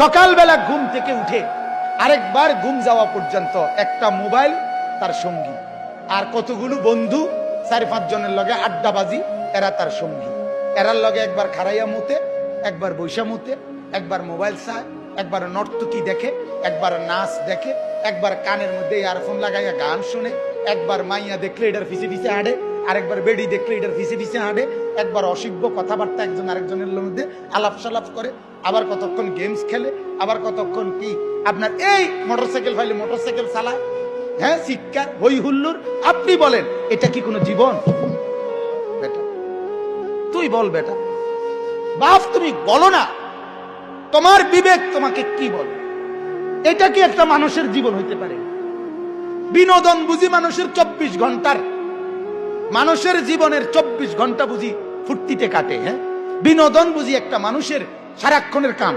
সকালবেলা ঘুম থেকে উঠে আরেকবার ঘুম যাওয়া পর্যন্ত একটা মোবাইল তার সঙ্গী, আর কতগুলো বন্ধু 4-5 জনের লগে আড্ডাবাজি, এরা তার সঙ্গী। এরার লগে একবার খারাইয়া মুতে, একবার বৈশা মুতে, একবার মোবাইল চায়, একবার নর্তকী দেখে, একবার নাচ দেখে, একবার কানের মধ্যে ইয়ারফোন লাগাইয়া গান শুনে, একবার মাইয়া দেখলে এটার পিছে পিছে হাঁটে, আরেকবার বেডি দেখলে এটার পিছে পিছে হাঁটে, একবার অসভ্য কথাবার্তা একজন আরেকজনের মধ্যে আলাপ সালাপ করে, আবার কতক্ষণ গেমস খেলে, আবার কতক্ষণ কি আপনার এই মোটরসাইকেল ফাইলে মোটরসাইকেল চালায়, হ্যাঁ, চিৎকার হই হুল্লোর। আপনি বলেন এটা কি কোনো জীবন? বেটা তুই বল, বেটা বাপ তুমি বলো না, তোমার বিবেক তোমাকে কি বলে? এটা কি একটা মানুষের জীবন হইতে পারে? বিনোদন বুঝি মানুষের 24 ঘন্টার, মানুষের জীবনের 24 ঘন্টা বুঝি ফুর্তিতে কাটে? হ্যাঁ, বিনোদন বুঝি একটা মানুষের সারাক্ষণের কাম?